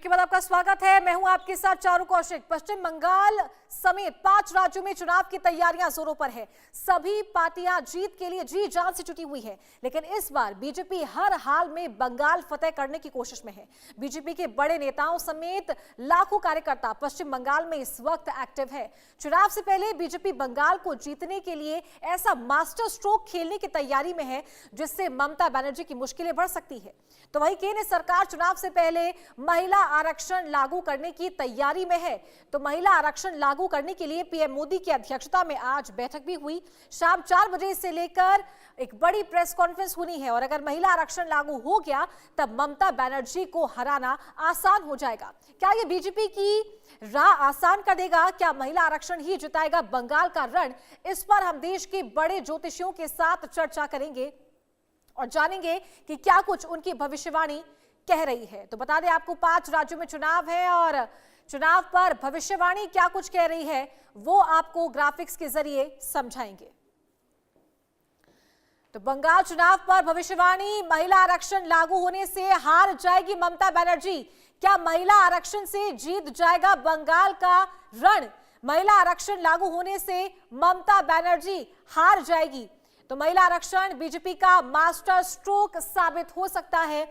Break के बाद आपका स्वागत है। मैं हूं आपके साथ चारू कौशिक। पश्चिम बंगाल समेत 5 राज्यों में चुनाव की तैयारियां जोरों पर है। सभी पार्टियां जीत के लिए जी जान से जुटी हुई है, लेकिन इस बार बीजेपी हर हाल में बंगाल फतेह करने की कोशिश में है। बीजेपी के बड़े नेताओं समेत लाखों कार्यकर्ता पश्चिम बंगाल में इस वक्त एक्टिव है। चुनाव से पहले बीजेपी बंगाल को जीतने के लिए ऐसा मास्टर स्ट्रोक खेलने की तैयारी में है जिससे ममता बनर्जी की मुश्किलें बढ़ सकती है। तो वहीं केंद्र सरकार चुनाव से पहले महिला आरक्षण लागू करने की तैयारी में है। तो महिला आरक्षण लागू करने के लिए पीएम मोदी की अध्यक्षता में आज बैठक भी हुई। शाम 4 बजे से लेकर एक बड़ी प्रेस कॉन्फ्रेंस होनी है और अगर महिला आरक्षण लागू हो गया तब ममता बनर्जी को हराना आसान हो जाएगा। क्या ये बीजेपी की राह आसान कर देगा? क्या महिला आरक्षण ही जिताएगा बंगाल का रण? इस पर हम देश के बड़े ज्योतिषियों के साथ चर्चा करेंगे और जानेंगे कि क्या कुछ उनकी भविष्यवाणी कह रही है। तो बता दें आपको 5 राज्यों में चुनाव है और चुनाव पर भविष्यवाणी क्या कुछ कह रही है वो आपको ग्राफिक्स के जरिए समझाएंगे। तो बंगाल चुनाव पर भविष्यवाणी, महिला आरक्षण लागू होने से हार जाएगी ममता बनर्जी। क्या महिला आरक्षण से जीत जाएगा बंगाल का रण? महिला आरक्षण लागू होने से ममता बनर्जी हार जाएगी। तो महिला आरक्षण बीजेपी का मास्टर स्ट्रोक साबित हो सकता है।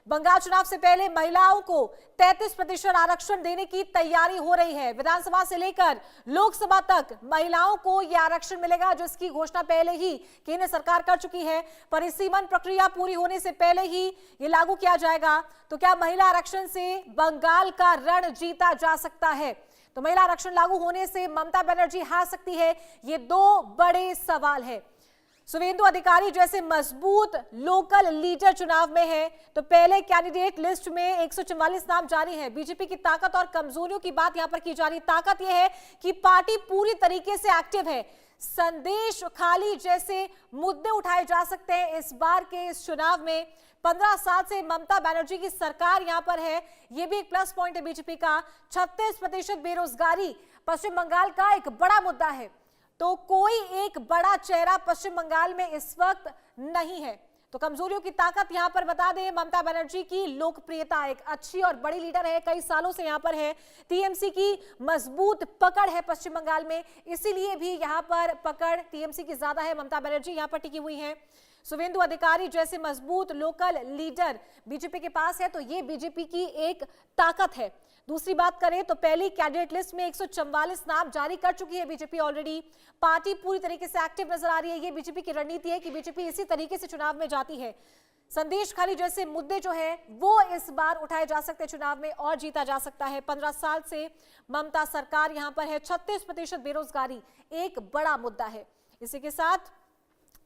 बंगाल चुनाव से पहले महिलाओं को 33% आरक्षण देने की तैयारी हो रही है। विधानसभा से लेकर लोकसभा तक महिलाओं को यह आरक्षण मिलेगा, जिसकी घोषणा पहले ही केंद्र सरकार कर चुकी है। परिसीमन प्रक्रिया पूरी होने से पहले ही ये लागू किया जाएगा। तो क्या महिला आरक्षण से बंगाल का रण जीता जा सकता है? तो महिला आरक्षण लागू होने से ममता बनर्जी हार सकती है, ये 2 बड़े सवाल है। शुवेंदु अधिकारी जैसे मजबूत लोकल लीडर चुनाव में है, तो पहले कैंडिडेट लिस्ट में 144 नाम जारी है। बीजेपी की ताकत और कमजोरियों की बात यहां पर की जा रही। ताकत यह है कि पार्टी पूरी तरीके से एक्टिव है। संदेश खाली जैसे मुद्दे उठाए जा सकते हैं इस बार के इस चुनाव में। 15 साल से ममता बनर्जी की सरकार यहां पर है, यह भी एक प्लस पॉइंट है बीजेपी का। 36% बेरोजगारी पश्चिम बंगाल का एक बड़ा मुद्दा है। तो कोई एक बड़ा चेहरा पश्चिम बंगाल में इस वक्त नहीं है। तो कमजोरियों की ताकत यहां पर बता दें, ममता बनर्जी की लोकप्रियता, एक अच्छी और बड़ी लीडर है, कई सालों से यहां पर है। टीएमसी की मजबूत पकड़ है पश्चिम बंगाल में, इसीलिए भी यहां पर पकड़ टीएमसी की ज्यादा है। ममता बनर्जी यहां पर टिकी हुई है। शुवेंदु अधिकारी जैसे मजबूत लोकल लीडर बीजेपी के पास है, तो ये बीजेपी की एक ताकत है। दूसरी बात करें तो पहली कैंडिडेट लिस्ट में 144 नाम जारी कर चुकी है बीजेपी ऑलरेडी। पार्टी पूरी तरीके से एक्टिव नजर आ रही है। ये बीजेपी की रणनीति है कि बीजेपी इसी तरीके से चुनाव में जाती है। संदेश खाली जैसे मुद्दे जो है वो इस बार उठाए जा सकते हैं चुनाव में और जीता जा सकता है। 15 साल से ममता सरकार यहां पर है। 36% बेरोजगारी एक बड़ा मुद्दा है। इसी के साथ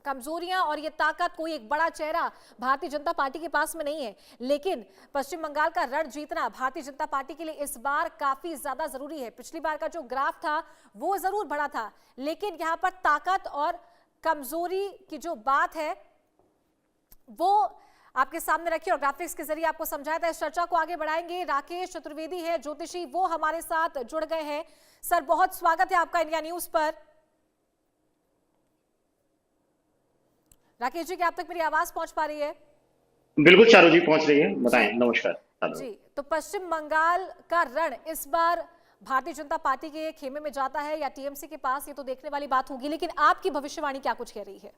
कमजोरियां और ये ताकत, कोई एक बड़ा चेहरा भारतीय जनता पार्टी के पास में नहीं है, लेकिन पश्चिम बंगाल का रण जीतना भारतीय जनता पार्टी के लिए इस बार काफी ज्यादा जरूरी है। पिछली बार का जो ग्राफ था वो जरूर बढ़ा था, लेकिन यहां पर ताकत और कमजोरी की जो बात है वो आपके सामने रखी और ग्राफिक्स के जरिए आपको समझाया था। इस चर्चा को आगे बढ़ाएंगे। राकेश चतुर्वेदी है ज्योतिषी, वो हमारे साथ जुड़ गए हैं। सर, बहुत स्वागत है आपका इंडिया न्यूज पर। राकेश जी, क्या आप तक मेरी आवाज पहुंच पा रही है? बिल्कुल चारू जी, पहुंच रही है। बताएं। नमस्कार जी। तो पश्चिम बंगाल का रण इस बार भारतीय जनता पार्टी के खेमे में जाता है या टीएमसी के पास, ये तो देखने वाली बात होगी, लेकिन आपकी भविष्यवाणी क्या कुछ कह रही है?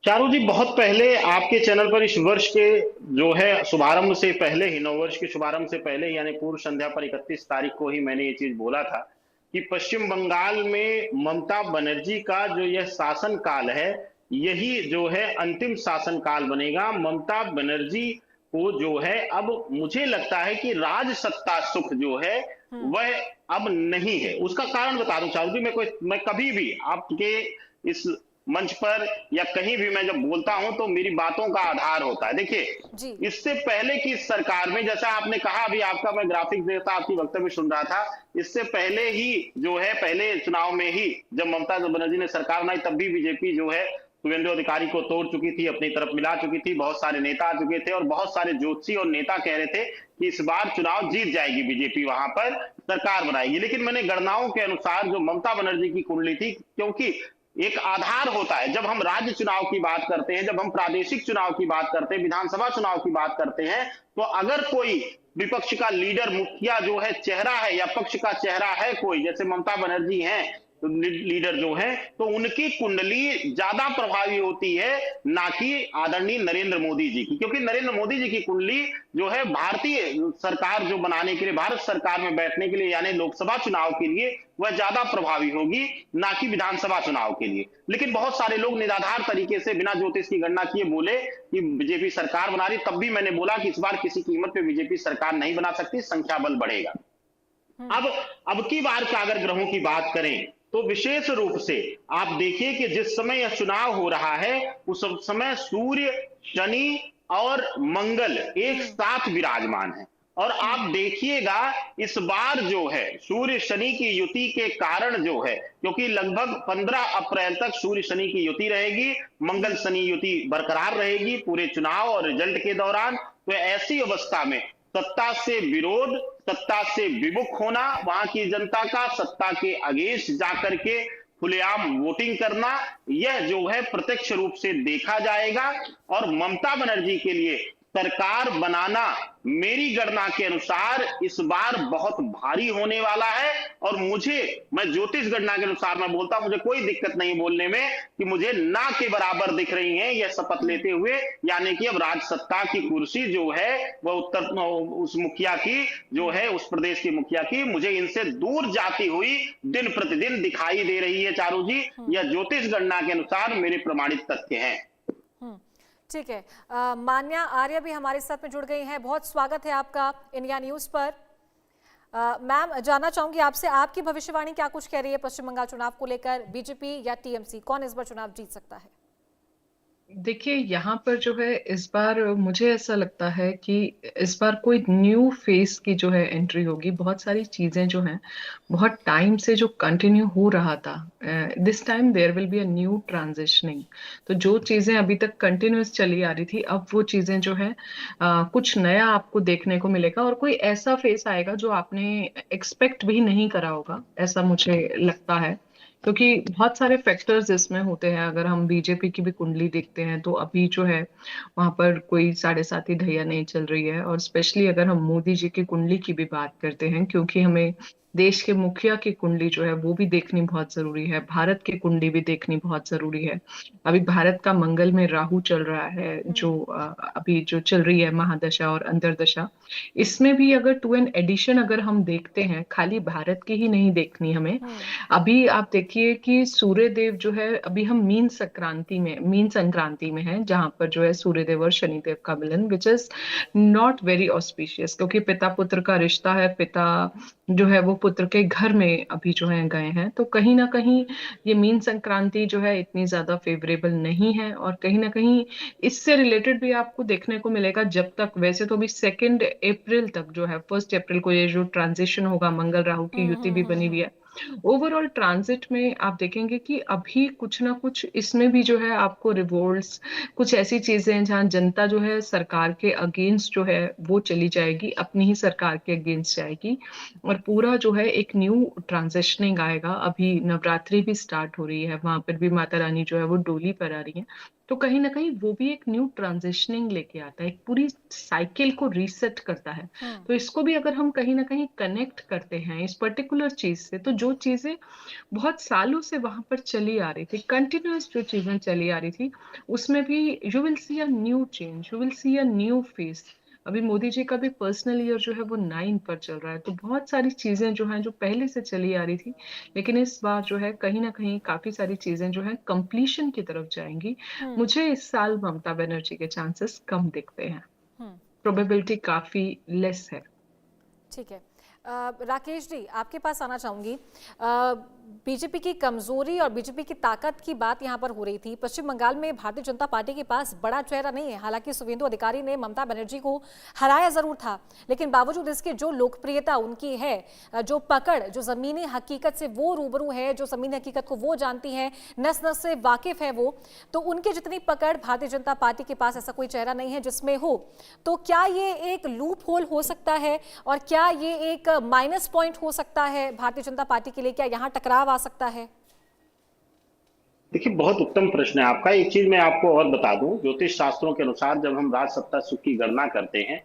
चारू जी, बहुत पहले आपके चैनल पर इस वर्ष के जो है शुभारंभ से पहले ही, नववर्ष के शुभारंभ से पहले ही, यानी पूर्व संध्या पर 31 तारीख को ही मैंने ये चीज बोला था कि पश्चिम बंगाल में ममता बनर्जी का जो यह शासन काल है, यही जो है अंतिम शासन काल बनेगा। ममता बनर्जी को जो है अब मुझे लगता है कि राज सत्ता सुख जो है वह अब नहीं है। उसका कारण बता दूं चारू जी, मैं कभी भी आपके इस मंच पर या कहीं भी मैं जब बोलता हूं तो मेरी बातों का आधार होता है। देखिए, इससे पहले की सरकार में, जैसा आपने कहा, अभी आपका मैं ग्राफिक्स देखता, आपकी वक्तव्य सुन रहा था, इससे पहले ही जो है, पहले चुनाव में ही जब ममता बनर्जी ने सरकार बनाई, तब भी बीजेपी जो है शुवेंदु अधिकारी को तोड़ चुकी थी, अपनी तरफ मिला चुकी थी। बहुत सारे नेता आ चुके थे और बहुत सारे ज्योतिषी और नेता कह रहे थे कि इस बार चुनाव जीत जाएगी बीजेपी, वहां पर सरकार बनाएगी। लेकिन मैंने गणनाओं के अनुसार जो ममता बनर्जी की कुंडली थी, क्योंकि एक आधार होता है। जब हम राज्य चुनाव की बात करते हैं, जब हम प्रादेशिक चुनाव की बात करते हैं, विधानसभा चुनाव की बात करते हैं, तो अगर कोई विपक्ष का लीडर, मुखिया जो है चेहरा है, या पक्ष का चेहरा है कोई, जैसे ममता बनर्जी हैं तो लीडर जो है, तो उनकी कुंडली ज्यादा प्रभावी होती है ना कि आदरणीय नरेंद्र मोदी जी की, क्योंकि नरेंद्र मोदी जी की कुंडली जो है भारतीय सरकार जो बनाने के लिए, भारत सरकार में बैठने के लिए, यानी लोकसभा चुनाव के लिए वह ज्यादा प्रभावी होगी ना कि विधानसभा चुनाव के लिए। लेकिन बहुत सारे लोग निराधार तरीके से बिना ज्योतिष की गणना किए बोले कि बीजेपी सरकार बना रही, तब भी मैंने बोला कि इस बार किसी कीमत पे बीजेपी सरकार नहीं बना सकती, संख्या बल बढ़ेगा। अब की बार का अगर ग्रहों की बात करें तो विशेष रूप से आप देखिए कि जिस समय यह चुनाव हो रहा है उस समय सूर्य, शनि और मंगल एक साथ विराजमान है। और आप देखिएगा इस बार जो है सूर्य शनि की युति के कारण जो है, क्योंकि लगभग 15 अप्रैल तक सूर्य शनि की युति रहेगी, मंगल शनि युति बरकरार रहेगी पूरे चुनाव और रिजल्ट के दौरान। तो ऐसी अवस्था में सत्ता से विरोध, सत्ता से विमुख होना, वहां की जनता का सत्ता के अगेंस्ट जाकर के खुलेआम वोटिंग करना, यह जो है प्रत्यक्ष रूप से देखा जाएगा। और ममता बनर्जी के लिए सरकार बनाना मेरी गणना के अनुसार इस बार बहुत भारी होने वाला है। और मैं ज्योतिष गणना के अनुसार मैं बोलता हूं, मुझे कोई दिक्कत नहीं बोलने में कि मुझे ना के बराबर दिख रही हैं यह शपथ लेते हुए, यानी कि अब राज सत्ता की कुर्सी जो है वह उस मुखिया की जो है, उस प्रदेश की मुखिया की, मुझे इनसे दूर जाती हुई दिन प्रतिदिन दिखाई दे रही है चारू जी। यह ज्योतिष गणना के अनुसार मेरे प्रमाणित तथ्य हैं। ठीक है, मान्या आर्य भी हमारे साथ में जुड़ गई हैं। बहुत स्वागत है आपका इंडिया न्यूज पर। मैम, जानना चाहूंगी आपसे, आपकी भविष्यवाणी क्या कुछ कह रही है पश्चिम बंगाल चुनाव को लेकर? बीजेपी या टीएमसी, कौन इस बार चुनाव जीत सकता है? देखिए, यहाँ पर जो है इस बार मुझे ऐसा लगता है कि इस बार कोई न्यू फेस की जो है एंट्री होगी। बहुत सारी चीजें जो हैं बहुत टाइम से जो कंटिन्यू हो रहा था, this time there will be a new transitioning. तो जो चीजें अभी तक कंटिन्यूस चली आ रही थी, अब वो चीजें जो है कुछ नया आपको देखने को मिलेगा और कोई ऐसा फेस आएगा जो आपने एक्सपेक्ट भी नहीं करा होगा, ऐसा मुझे लगता है। क्योंकि बहुत सारे फैक्टर्स इसमें होते हैं। अगर हम बीजेपी की भी कुंडली देखते हैं तो अभी जो है वहां पर कोई 7.5 ढैया नहीं चल रही है। और स्पेशली अगर हम मोदी जी की कुंडली की भी बात करते हैं, क्योंकि हमें देश के मुखिया की कुंडली जो है वो भी देखनी बहुत जरूरी है, भारत की कुंडली भी देखनी बहुत जरूरी है। अभी भारत का मंगल में राहु चल रहा है, जो अभी जो चल रही है महादशा और अंतर्दशा, इसमें भी अगर टू एन एडिशन अगर हम देखते हैं, खाली भारत की ही नहीं देखनी हमें। अभी आप देखिए कि सूर्य देव जो है, अभी हम मीन संक्रांति में है, जहां पर जो है सूर्य देव और शनिदेव का मिलन, which is not very auspicious, क्योंकि पिता पुत्र का रिश्ता है, पिता जो है वो पुत्र के घर में अभी जो है गए हैं। तो कहीं ना कहीं ये मीन संक्रांति जो है इतनी ज्यादा फेवरेबल नहीं है। और कहीं ना कहीं इससे रिलेटेड भी आपको देखने को मिलेगा, जब तक वैसे तो अभी 2 अप्रैल तक जो है, 1 अप्रैल को ये जो ट्रांजिशन होगा, मंगल राहु की युति भी बनी हुई है। ओवरऑल ट्रांजिट में आप देखेंगे कि अभी कुछ ना कुछ इसमें भी जो है आपको रिवोल्ट्स, कुछ ऐसी चीजें हैं जहां जनता जो है सरकार के अगेंस्ट जो है वो चली जाएगी, अपनी ही सरकार के अगेंस्ट जाएगी। और पूरा जो है एक न्यू ट्रांजिशनिंग आएगा। अभी नवरात्रि भी स्टार्ट हो रही है, वहां पर भी माता रानी जो है वो डोली पर आ रही है। तो कहीं ना कहीं वो भी एक न्यू ट्रांजिशनिंग लेके आता है, एक पूरी साइकिल को रीसेट करता है। तो इसको भी अगर हम कहीं ना कहीं कनेक्ट करते हैं इस पर्टिकुलर चीज से, तो जो चीजें बहुत सालों से वहां पर चली आ रही थी, कंटिन्यूअस जो चीजें चली आ रही थी, उसमें भी you will see a new change, you will see a new face. अभी मोदी जी का भी पर्सनल ईयर जो है वो 9 पर चल रहा है। तो बहुत सारी चीजें जो हैं जो पहले से चली आ रही थी, लेकिन इस बार जो है कहीं ना कहीं काफी सारी चीजें जो है कंप्लीशन की तरफ जाएंगी। मुझे इस साल ममता बनर्जी के चांसेस कम दिखते हैं, प्रोबेबिलिटी काफी लेस है। ठीक है, राकेश जी आपके पास आना चाहूंगी। बीजेपी की कमजोरी और बीजेपी की ताकत की बात यहां पर हो रही थी। पश्चिम बंगाल में भारतीय जनता पार्टी के पास बड़ा चेहरा नहीं है। हालांकि शुवेंदु अधिकारी ने ममता बनर्जी को हराया जरूर था, लेकिन बावजूद इसके जो लोकप्रियता उनकी है, जो पकड़, जो जमीनी हकीकत से वो रूबरू है, जो जमीनी हकीकत को वो जानती है, नस नस से वाकिफ है वो, तो उनकी जितनी पकड़ भारतीय जनता पार्टी के पास ऐसा कोई चेहरा नहीं है जिसमें हो। तो क्या ये एक लूप होल हो सकता है और क्या ये एक माइनस पॉइंट हो सकता है भारतीय जनता पार्टी के लिए? क्या यहाँ टकराव आ सकता है? देखिए, बहुत उत्तम प्रश्न है आपका। एक चीज मैं आपको और बता दूं, ज्योतिष शास्त्रों के अनुसार जब हम राज सत्ता सुख की गणना करते हैं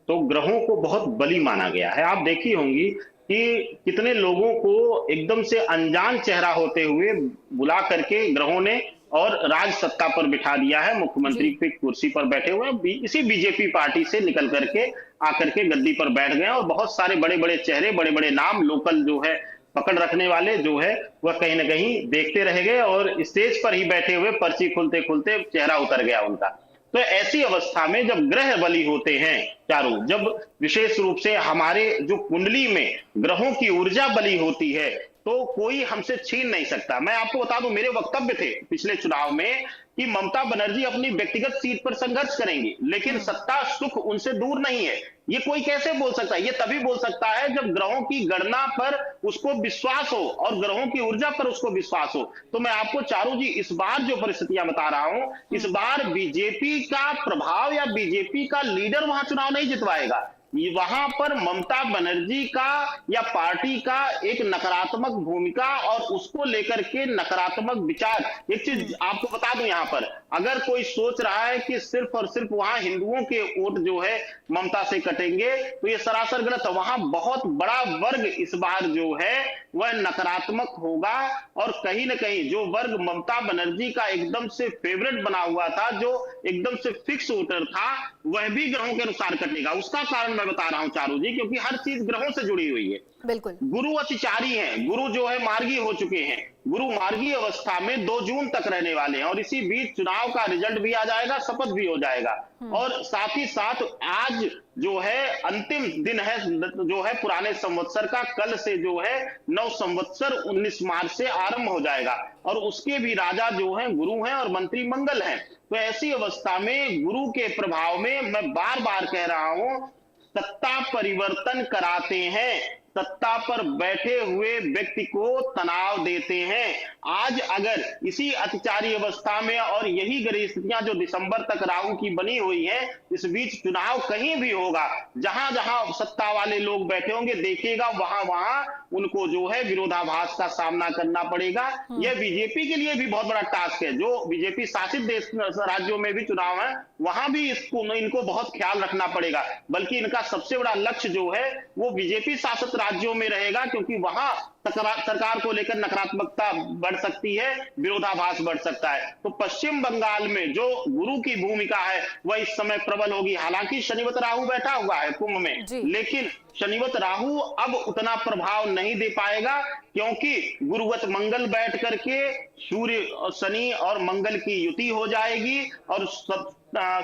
तो ग्रहों को बहुत बली माना गया है। आप देखी होंगी कि कितने लोगों को एकदम से अनजान चेहरा होते हुए बुला करके ग्रहों ने और राज सत्ता पर बिठा दिया है, मुख्यमंत्री जी की कुर्सी पर बैठे हुए हैं। इसी बीजेपी पार्टी से निकल करके आकर के गद्दी पर बैठ गए हैं, और बहुत सारे बड़े बड़े चेहरे, बड़े बड़े नाम, लोकल जो है पकड़ रखने वाले जो है वह कहीं ना कहीं देखते रह गए, और स्टेज पर ही बैठे हुए पर्ची खुलते खुलते चेहरा उतर गया उनका। तो ऐसी अवस्था में जब ग्रह बली होते हैं चारों, जब विशेष रूप से हमारे जो कुंडली में ग्रहों की ऊर्जा बली होती है, तो कोई हमसे छीन नहीं सकता। मैं आपको बता दूं, मेरे वक्तव्य थे पिछले चुनाव में कि ममता बनर्जी अपनी व्यक्तिगत सीट पर संघर्ष करेंगी, लेकिन सत्ता सुख उनसे दूर नहीं है। ये कोई कैसे बोल सकता है? ये तभी बोल सकता है जब ग्रहों की गणना पर उसको विश्वास हो और ग्रहों की ऊर्जा पर उसको विश्वास हो। तो मैं आपको चारू जी इस बार जो परिस्थितियां बता रहा हूं, इस बार बीजेपी का प्रभाव या बीजेपी का लीडर वहां चुनाव नहीं जितवाएगा। वहां पर ममता बनर्जी का या पार्टी का एक नकारात्मक भूमिका और उसको लेकर के नकारात्मक विचार। एक चीज आपको बता दूं, यहां पर अगर कोई सोच रहा है कि सिर्फ और सिर्फ वहां हिंदुओं के वोट जो है ममता से कटेंगे, तो ये सरासर गलत है। वहां बहुत बड़ा वर्ग इस बार जो है वह नकारात्मक होगा, और कहीं ना कहीं जो वर्ग ममता बनर्जी का एकदम से फेवरेट बना हुआ था, जो एकदम से फिक्स वोटर था, वह भी ग्रहों के अनुसार कटेगा। उसका कारण मैं बता रहा हूं चारू जी, क्योंकि हर चीज ग्रहों से जुड़ी हुई है। बिल्कुल। गुरु अतिचारी हैं, गुरु जो है मार्गी हो चुके हैं। गुरु मार्गी अवस्था में 2 जून तक रहने वाले हैं, और इसी बीच चुनाव का रिजल्ट भी आ जाएगा, शपथ भी हो जाएगा। और साथ ही साथ आज जो है अंतिम दिन है जो है पुराने संवत्सर का। कल से जो है नव संवत्सर 19 मार्च से आरंभ हो जाएगा, और उसके भी राजा जो है गुरु हैं और मंत्री मंगल हैं। तो ऐसी अवस्था में गुरु के प्रभाव में मैं बार बार कह रहा हूं, सत्ता परिवर्तन कराते हैं, सत्ता पर बैठे हुए व्यक्ति को तनाव देते हैं। आज अगर इसी अतिचारी अवस्था में और यही गरीब स्थितियां जो दिसंबर तक राहु की बनी हुई है, इस बीच चुनाव कहीं भी होगा, जहां जहां सत्ता वाले लोग बैठे होंगे, देखिएगा वहां वहां उनको जो है विरोधाभास का सामना करना पड़ेगा। यह बीजेपी के लिए भी बहुत बड़ा टास्क है। जो बीजेपी शासित देश राज्यों में भी चुनाव है, वहां भी इनको बहुत ख्याल रखना पड़ेगा। बल्कि इनका सबसे बड़ा लक्ष्य जो है वो बीजेपी शासित राज्यों में रहेगा, क्योंकि वहां सरकार को लेकर नकारात्मकता बढ़ सकती है, विरोधाभास बढ़ सकता है। तो पश्चिम बंगाल में जो गुरु की भूमिका है वह इस समय प्रबल होगी। हालांकि शनिवत राहु बैठा हुआ है कुंभ में, लेकिन शनिवत राहु अब उतना प्रभाव नहीं दे पाएगा, क्योंकि गुरुवत मंगल बैठ करके सूर्य, शनि और मंगल की युति हो जाएगी, और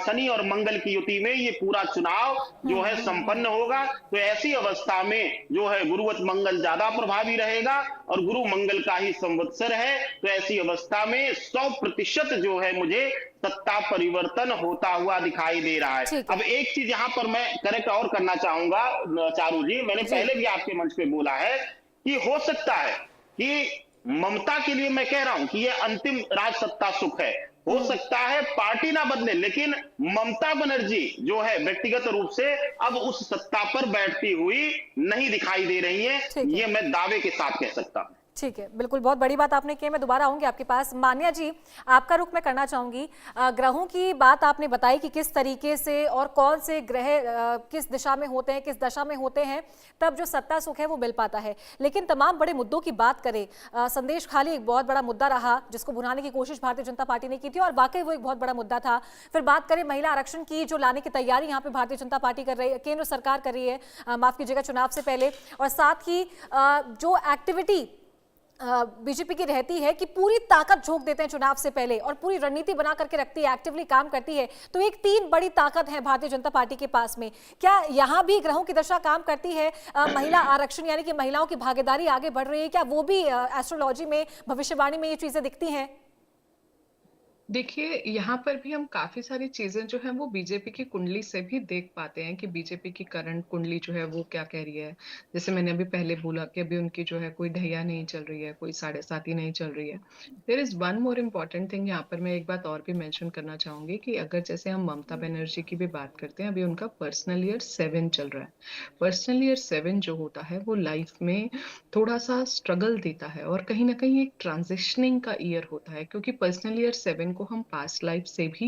शनि और मंगल की युति में ये पूरा चुनाव जो है संपन्न होगा। तो ऐसी अवस्था में जो है गुरुवत मंगल ज्यादा प्रभावी रहेगा, और गुरु मंगल का ही संवत्सर है। तो ऐसी अवस्था में 100% जो है मुझे सत्ता परिवर्तन होता हुआ दिखाई दे रहा है। अब एक चीज यहां पर मैं करेक्ट और करना चाहूंगा चारू जी, मैंने पहले भी आपके मंच पे बोला है कि हो सकता है कि ममता के लिए मैं कह रहा हूं कि यह अंतिम राज सत्ता सुख है। हो सकता है पार्टी ना बदले, लेकिन ममता बनर्जी जो है व्यक्तिगत रूप से अब उस सत्ता पर बैठती हुई नहीं दिखाई दे रही है। ये मैं दावे के साथ कह सकता हूं। ठीक है, बिल्कुल, बहुत बड़ी बात आपने की। मैं दोबारा आऊंगी आपके पास। मान्या जी, आपका रुख मैं करना चाहूंगी। ग्रहों की बात आपने बताई कि किस तरीके से और कौन से ग्रह किस दिशा में होते हैं, किस दशा में होते हैं, तब जो सत्ता सुख है वो मिल पाता है। लेकिन तमाम बड़े मुद्दों की बात करें, संदेश खाली एक बहुत बड़ा मुद्दा रहा जिसको भुनाने की कोशिश भारतीय जनता पार्टी ने की थी, और वाकई वो एक बहुत बड़ा मुद्दा था। फिर बात करें महिला आरक्षण की, जो लाने की तैयारी यहाँ पे भारतीय जनता पार्टी कर रही है, केंद्र सरकार कर रही है, माफ कीजिएगा, चुनाव से पहले। और साथ ही जो एक्टिविटी बीजेपी की रहती है कि पूरी ताकत झोंक देते हैं चुनाव से पहले, और पूरी रणनीति बना करके रखती है, एक्टिवली काम करती है। तो एक 3 बड़ी ताकत है भारतीय जनता पार्टी के पास में। क्या यहाँ भी ग्रहों की दशा काम करती है? महिला आरक्षण यानी कि महिलाओं की भागीदारी आगे बढ़ रही है, क्या वो भी एस्ट्रोलॉजी में, भविष्यवाणी में ये चीजें दिखती हैं? देखिए, यहाँ पर भी हम काफ़ी सारी चीज़ें जो हैं वो बीजेपी की कुंडली से भी देख पाते हैं कि बीजेपी की करंट कुंडली जो है वो क्या कह रही है। जैसे मैंने अभी पहले बोला कि अभी उनकी जो है कोई ढैया नहीं चल रही है, कोई साढ़े साती नहीं चल रही है। There is one more important thing, यहाँ पर मैं एक बात और भी मेंशन करना चाहूँगी कि अगर जैसे हम ममता बनर्जी की भी बात करते हैं, अभी उनका पर्सनल ईयर 7 चल रहा है। पर्सनल ईयर 7 जो होता है वो लाइफ में थोड़ा-सा स्ट्रगल देता है और कहीं न कहीं एक ट्रांज़िशनिंग का ईयर होता है, क्योंकि पर्सनल ईयर 7 को हम पास्ट लाइफ से भी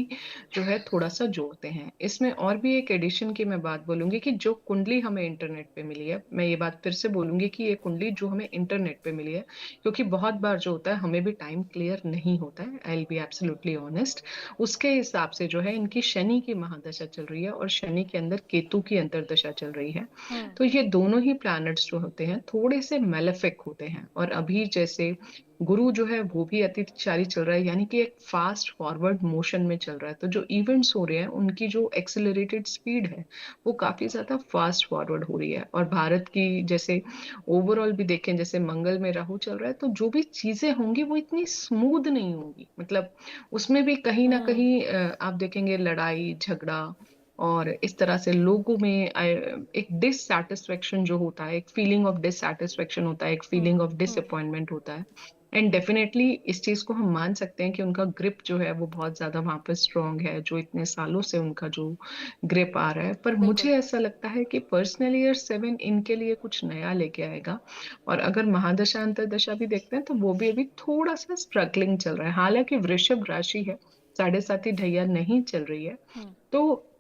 जो है थोड़ा-सा जोड़ते हैं। इसमें और भी एक एडिशन की मैं बात बोलूँगी कि जो कुंडली हमें इंटरनेट पे मिली है, मैं ये बात फिर से बोलूँगी कि ये कुंडली जो हमें इंटरनेट पे मिली है, क्योंकि बहुत बार जो होता है हमें भी टाइम क्लियर नहीं होता है, I will be absolutely honest. उसके हिसाब से जो है इनकी शनि की महादशा चल रही है और शनि के अंदर केतु की अंतर्दशा चल रही है। हम्म। तो ये दोनों ही प्लैनेट्स जो होते हैं थोड़े से मेलेफिक होते हैं, और अभी जैसे गुरु जो है वो भी अतिचारी चल रहा है, यानी कि एक फास्ट फॉरवर्ड मोशन में चल रहा है। तो जो इवेंट्स हो रहे हैं उनकी जो एक्सेलरेटेड स्पीड है वो काफी ज्यादा फास्ट फॉरवर्ड हो रही है। और भारत की जैसे ओवरऑल भी देखें, जैसे मंगल में राहु चल रहा है, तो जो भी चीजें होंगी वो इतनी स्मूथ नहीं होंगी, मतलब उसमें भी कहीं ना हम्म। कहीं आप देखेंगे लड़ाई झगड़ा और इस तरह से लोगों में एक डिससैटिस्फैक्शन जो होता है, एक फीलिंग ऑफ डिससैटिस्फैक्शन होता है, एक hmm. Feeling of hmm. Disappointment होता है। एंड डेफिनेटली इस चीज को हम मान सकते हैं कि उनका ग्रिप जो है वो बहुत ज्यादा वहां पर स्ट्रांग है, जो इतने सालों से उनका जो ग्रिप आ रहा है। पर बिल्कुल। मुझे ऐसा लगता है कि पर्सनल ईयर 7 इनके लिए कुछ नया लेके आएगा। और अगर महादशा अंतरदशा भी देखते हैं तो वो भी अभी थोड़ा सा स्ट्रगलिंग चल रहा है, हालांकि वृषभ राशि है, साढ़े साथी ढैया नहीं चल रही है। हम्म। तो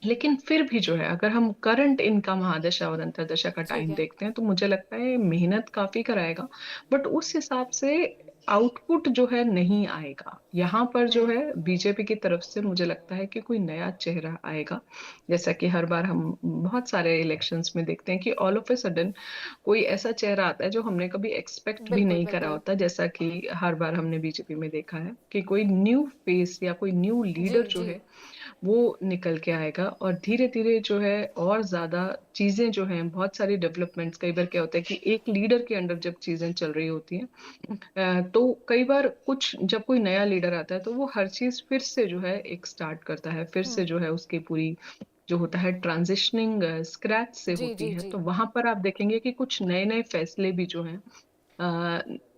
लेकिन फिर भी जो है अगर हम करंट इनका महादशा और अंतरदशा का ठीक टाइम है। देखते हैं तो मुझे लगता है मेहनत काफी कराएगा, बट उस हिसाब से आउटपुट जो है नहीं आएगा। यहाँ पर जो हम्म। है बीजेपी की तरफ से मुझे लगता है कि कोई नया चेहरा आएगा। जैसा कि हर बार हम बहुत सारे इलेक्शंस में देखते हैं कि ऑल ऑफ ए सडन कोई ऐसा चेहरा आता है जो हमने कभी एक्सपेक्ट भी बिल्कुल नहीं करा बिल्कुल। होता, जैसा कि हर बार हमने बीजेपी में देखा है कि कोई न्यू फेस या कोई न्यू जी लीडर जो जी। है वो निकल के आएगा। और धीरे धीरे जो है और ज्यादा चीजें जो हैं, बहुत सारी डेवलपमेंट्स, कई बार क्या होता है कि एक लीडर के अंडर जब चीजें चल रही होती हैं तो कई बार कुछ जब कोई नया लीडर आता है तो वो हर चीज फिर से जो है एक स्टार्ट करता है, फिर से हम्म। जो है उसकी पूरी जो होता है ट्रांजिशनिंग स्क्रैच से जी होती जी है। जी। तो वहां पर आप देखेंगे कि कुछ नए नए फैसले भी जो हैं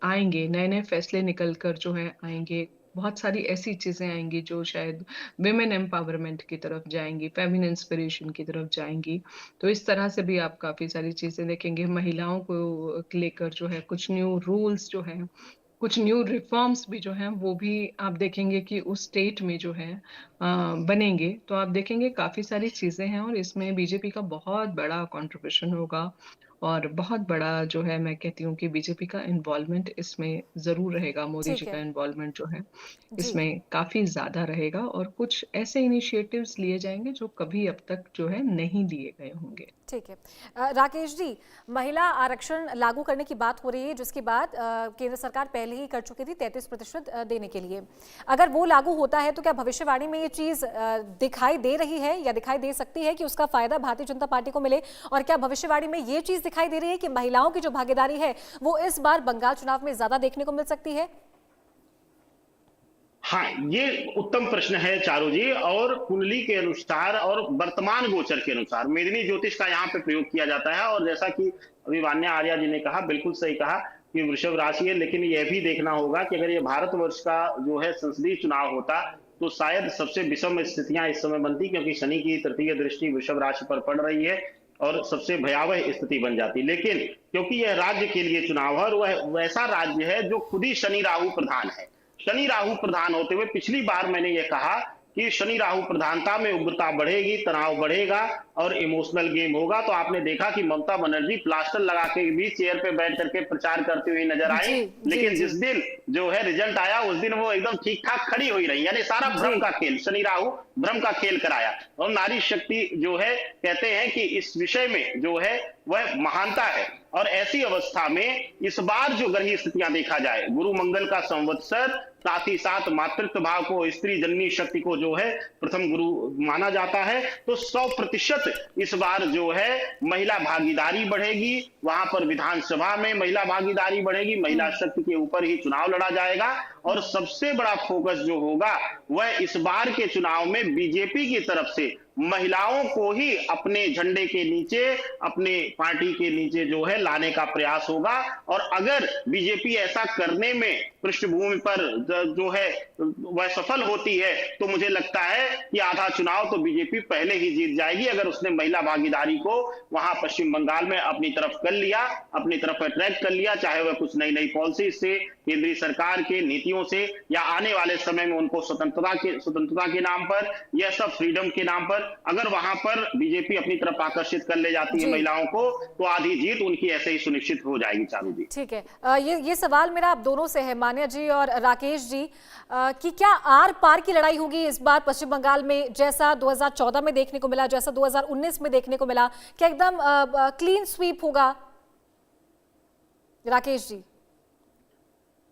आएंगे, नए नए फैसले निकल कर जो है आएंगे। बहुत सारी ऐसी चीजें आएंगी जो शायद विमेन एम्पावरमेंट की तरफ जाएंगी, फेमिनिन इंस्पिरेशन की तरफ जाएंगी। तो इस तरह से भी आप काफी सारी चीजें देखेंगे। महिलाओं को लेकर जो है कुछ न्यू रूल्स जो है, कुछ न्यू रिफॉर्म्स भी जो हैं वो भी आप देखेंगे कि उस स्टेट में जो है बनेंगे। तो आप देखेंगे काफी सारी चीजें हैं और इसमें बीजेपी का बहुत बड़ा कंट्रीब्यूशन होगा। और बहुत बड़ा जो है मैं कहती हूँ कि बीजेपी का इन्वॉल्वमेंट इसमें जरूर रहेगा, मोदी जी ठीक का है। इन्वॉल्वमेंट जो है जी। इसमें काफी ज्यादा रहेगा और कुछ ऐसे इनिशिएटिव्स लिए जाएंगे जो कभी अब तक जो है नहीं लिए गए होंगे। ठीक है। राकेश जी, महिला आरक्षण लागू करने की बात हो रही है, जिसकी बात केंद्र सरकार पहले ही कर चुकी थी 33% देने के लिए। अगर वो लागू होता है तो क्या भविष्यवाणी में ये चीज दिखाई दे रही है या दिखाई दे सकती है कि उसका फायदा भारतीय जनता पार्टी को मिले? और क्या भविष्यवाणी में ये चीज दिखाई दे रही है कि महिलाओं की जो भागीदारी है वो इस बार बंगाल चुनाव में ज्यादा देखने को मिल सकती है? हाँ, ये उत्तम प्रश्न है चारू जी। और कुंडली के अनुसार और वर्तमान गोचर के अनुसार मेदिनी ज्योतिष का यहाँ पे प्रयोग किया जाता है। और जैसा कि अभी वान्या आर्या जी ने कहा, बिल्कुल सही कहा कि वृषभ राशि है, लेकिन यह भी देखना होगा कि अगर ये भारतवर्ष का जो है संसदीय चुनाव होता तो शायद सबसे विषम स्थितियां इस समय बनती, क्योंकि शनि की तृतीय दृष्टि वृषभ राशि पर पड़ रही है और सबसे भयावह स्थिति बन जाती। लेकिन क्योंकि यह राज्य के लिए चुनाव है और वह वैसा राज्य है जो खुद ही शनि राहु प्रधान है। शनि राहु प्रधान होते हुए पिछली बार मैंने ये कहा कि शनि राहु प्रधानता में उग्रता बढ़ेगी, तनाव बढ़ेगा और इमोशनल गेम होगा। तो आपने देखा कि ममता बनर्जी प्लास्टर लगा के भी चेयर पे बैठ करके प्रचार करती हुई नजर आई, जी जी लेकिन जी। जिस दिन जो है रिजल्ट आया उस दिन वो एकदम ठीक ठाक खड़ी हुई रही। यानी सारा जी। भ्रम का खेल, शनि राहु भ्रम का खेल कराया। और नारी शक्ति जो है, कहते हैं कि इस विषय में जो है वह महानता है। और ऐसी अवस्था में इस बार जो ग्रही स्थितियां देखा जाए, गुरु मंगल का संवत्सर, साथ ही साथ मातृत्व भाव को, स्त्री जननी शक्ति को जो है प्रथम गुरु माना जाता है। तो 100% इस बार जो है महिला भागीदारी बढ़ेगी, वहां पर विधानसभा में महिला भागीदारी बढ़ेगी, महिला शक्ति के ऊपर ही चुनाव लड़ा जाएगा। और सबसे बड़ा फोकस जो होगा वह इस बार के चुनाव में बीजेपी की तरफ से महिलाओं को ही अपने झंडे के नीचे, अपने पार्टी के नीचे जो है लाने का प्रयास होगा। और अगर बीजेपी ऐसा करने में पृष्ठभूमि पर जो है वह सफल होती है तो मुझे लगता है कि आधा चुनाव तो बीजेपी पहले ही जीत जाएगी, अगर उसने महिला भागीदारी को वहां पश्चिम बंगाल में अपनी तरफ कर लिया, अपनी तरफ अट्रैक्ट कर लिया, चाहे वह कुछ नई नई पॉलिसी से, केंद्रीय सरकार के नीतियों से, या आने वाले समय में उनको स्वतंत्रता के नाम पर, यह सब फ्रीडम के नाम पर अगर वहां पर बीजेपी अपनी तरफ आकर्षित कर ले जाती है महिलाओं को, तो आधी जीत उनकी ऐसे ही सुनिश्चित हो जाएगी। चारू जी, ठीक है, ये सवाल मेरा आप दोनों से है, मान्या जी और राकेश जी, कि क्या आर पार की लड़ाई होगी इस बार पश्चिम बंगाल में, जैसा 2014 में देखने को मिला, जैसा 2019 में देखने को मिला, क्या एकदम क्लीन स्वीप होगा? राकेश जी।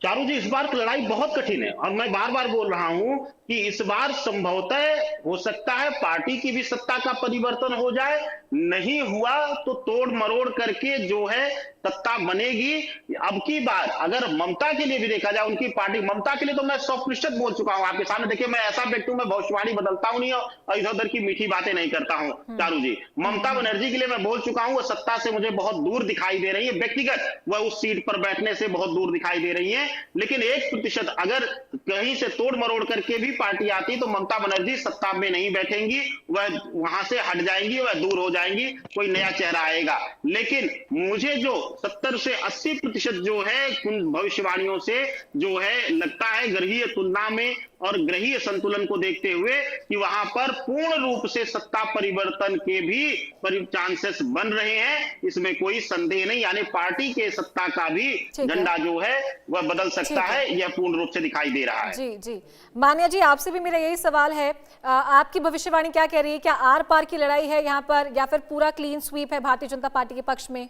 चारू जी, इस बार की लड़ाई बहुत कठिन है और मैं बार बार बोल रहा हूं कि इस बार संभवतः हो सकता है पार्टी की भी सत्ता का परिवर्तन हो जाए, नहीं हुआ तो तोड़ मरोड़ करके जो है सत्ता बनेगी। अब की बार अगर ममता के लिए भी देखा जाए, उनकी पार्टी, ममता के लिए तो मैं 100% बोल चुका हूं आपके सामने। देखिए, मैं ऐसा व्यक्ति हूं, मैं भविष्यवाणी बदलता हूं नहीं और इधर उधर की मीठी बातें नहीं करता हूं। चारू जी, ममता बनर्जी के लिए मैं बोल चुका हूं, वो सत्ता से मुझे बहुत दूर दिखाई दे रही है, व्यक्तिगत वह उस सीट पर बैठने से बहुत दूर दिखाई दे रही है। लेकिन 1% अगर कहीं से तोड़ मरोड़ करके भी पार्टी आती तो ममता बनर्जी सत्ता में नहीं बैठेंगी, वह वहां से हट जाएंगी, वह दूर हो जाएंगी, कोई नया चेहरा आएगा। लेकिन मुझे जो 70 से 80% जो है भविष्यवाणियों से जो है लगता है, ग्रहीय तुलना में और ग्रहीय संतुलन को देखते हुए, कि वहां पर पूर्ण रूप से सत्ता परिवर्तन के भी चांसेस बन रहे हैं, इसमें कोई संदेह नहीं। यानी पार्टी के सत्ता का भी झंडा जो है वह बदल सकता है, यह पूर्ण रूप से दिखाई दे रहा है। जी जी, मान्या जी, आपसे भी मेरा यही सवाल है, आपकी भविष्यवाणी क्या कह रही है? क्या आर पार की लड़ाई है यहाँ पर, या फिर पूरा क्लीन स्वीप है भारतीय जनता पार्टी के पक्ष में?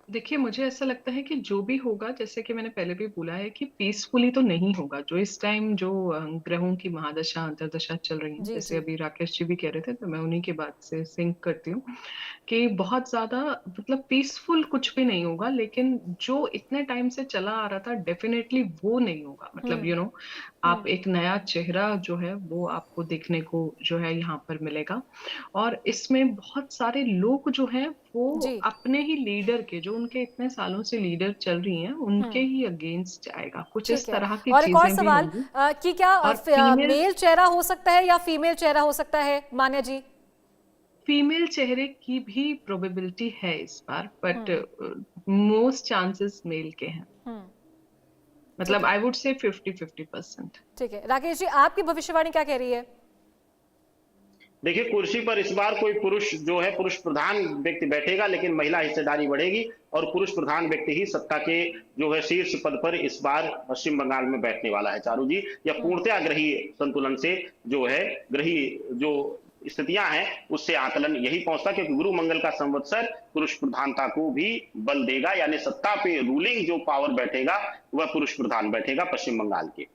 देखिए, मुझे ऐसा लगता है कि जो भी होगा, जैसे कि मैंने पहले भी बोला है कि पीसफुली तो नहीं होगा। जो इस टाइम जो ग्रहों की महादशा अंतर्दशा चल रही है, जैसे अभी राकेश जी भी कह रहे थे, तो मैं उन्हीं के बात से सिंक करती हूँ कि बहुत ज्यादा मतलब पीसफुल कुछ भी नहीं होगा। लेकिन जो इतने टाइम से चला आ रहा था, डेफिनेटली वो नहीं होगा। मतलब आप एक नया चेहरा जो है वो आपको देखने को जो है यहाँ पर मिलेगा। और इसमें बहुत सारे लोग जो हैं वो अपने ही लीडर के, जो उनके इतने सालों से लीडर चल रही हैं, उनके ही अगेंस्ट जाएगा। कुछ इस तरह की और एक और चीजें सवाल भी कि क्या मेल चेहरा हो सकता है या फीमेल चेहरा हो सकता है, मान्या जी? फीमेल चेहरे की भी प्रोबेबिलिटी है इस बार, बट मोस्ट चांसेस मेल के हैं। मतलब आई वुड से 50-50%। ठीक है, राकेश जी, आपकी भविष्यवाणी क्या कह रही है? देखिए, कुर्सी पर इस बार कोई पुरुष जो है, पुरुष प्रधान व्यक्ति बैठेगा, लेकिन महिला हिस्सेदारी बढ़ेगी और पुरुष प्रधान व्यक्ति ही सत्ता के जो है शीर्ष पद पर इस बार पश्चिम बंगाल में बैठने वाला है। चारू जी, यह पूर्णतया ग्रहीय संतुलन से जो है, ग्रहीय जो स्थितियां हैं उससे आकलन यही पहुंचता, क्योंकि गुरु मंगल का संवत्सर पुरुष प्रधानता को भी बल देगा, यानी सत्ता पे रूलिंग जो पावर बैठेगा वह पुरुष प्रधान बैठेगा पश्चिम बंगाल के।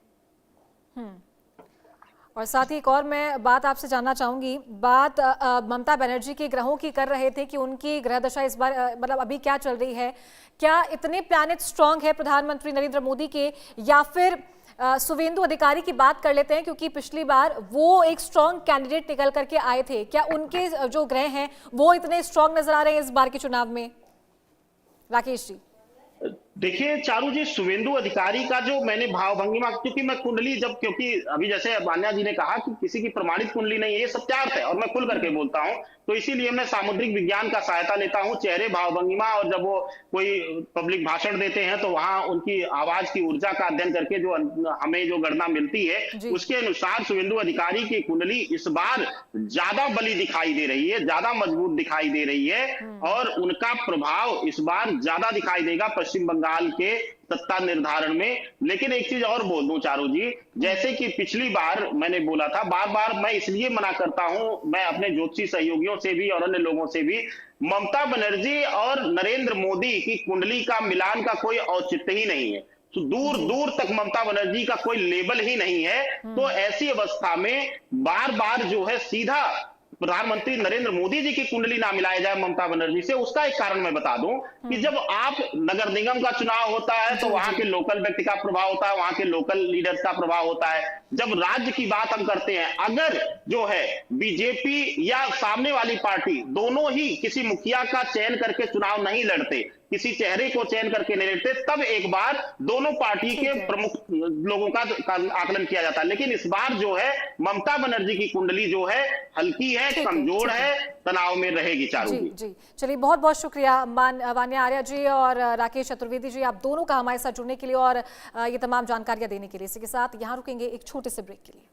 और साथ ही एक और मैं बात आपसे जानना चाहूंगी, बात ममता बनर्जी के ग्रहों की कर रहे थे कि उनकी ग्रह दशा इस बार मतलब अभी क्या चल रही है, क्या इतने प्लैनेट स्ट्रांग है प्रधानमंत्री नरेंद्र मोदी के, या फिर सुवेंदु अधिकारी की बात कर लेते हैं, क्योंकि पिछली बार वो एक स्ट्रांग कैंडिडेट निकल करके आए थे, क्या उनके जो ग्रह हैं वो इतने स्ट्रांग नजर आ रहे हैं इस बार के चुनाव में? राकेश जी। देखिए चारू जी, शुभेंदु अधिकारी का जो मैंने भावभंगिमा, क्योंकि मैं कुंडली जब, क्योंकि अभी जैसे मान्या जी ने कहा कि किसी की प्रमाणित कुंडली नहीं है, ये सत्यार्थ है और मैं खुल करके बोलता हूं, तो इसीलिए मैं सामुद्रिक विज्ञान का सहायता लेता हूं, चेहरे, भावभंगिमा, और जब वो कोई पब्लिक भाषण देते हैं तो वहां उनकी आवाज की ऊर्जा का अध्ययन करके जो हमें जो गणना मिलती है उसके अनुसार शुभेंदु अधिकारी की कुंडली इस बार ज्यादा बली दिखाई दे रही है, ज्यादा मजबूत दिखाई दे रही है और उनका प्रभाव इस बार ज्यादा दिखाई देगा पश्चिम बंगाल के सत्ता निर्धारण में। लेकिन एक चीज और बोल दूं चारू जी, जैसे कि पिछली बार मैंने बोला था, बार बार मैं इसलिए मना करता हूं, मैं अपने ज्योतिषी सहयोगियों से भी और अन्य लोगों से भी, ममता बनर्जी और नरेंद्र मोदी की कुंडली का मिलान का कोई औचित्य ही नहीं है, तो दूर दूर तक ममता बनर्जी का कोई लेबल ही नहीं है। तो ऐसी अवस्था में बार बार जो है सीधा प्रधानमंत्री नरेंद्र मोदी जी की कुंडली ना मिलाया जाए ममता बनर्जी से, उसका एक कारण मैं बता दूं कि जब आप नगर निगम का चुनाव होता है तो वहां के लोकल व्यक्ति का प्रभाव होता है, वहां के लोकल लीडर्स का प्रभाव होता है। जब राज्य की बात हम करते हैं, अगर जो है बीजेपी या सामने वाली पार्टी दोनों ही किसी मुखिया का चयन करके चुनाव नहीं लड़ते, किसी चेहरे को चयन करके नहीं लड़ते, तब एक बार दोनों पार्टी के प्रमुख लोगों का आकलन किया जाता है। लेकिन इस बार जो है ममता बनर्जी की कुंडली जो है हल्की है, कमजोर है, तनाव में रहेगी चारों जी जी। चलिए, बहुत बहुत शुक्रिया वान्या आर्या जी और राकेश चतुर्वेदी जी, आप दोनों का हमारे साथ जुड़ने के लिए और ये तमाम जानकारियां देने के लिए। इसी के साथ यहाँ रुकेंगे एक छोटे से ब्रेक के लिए।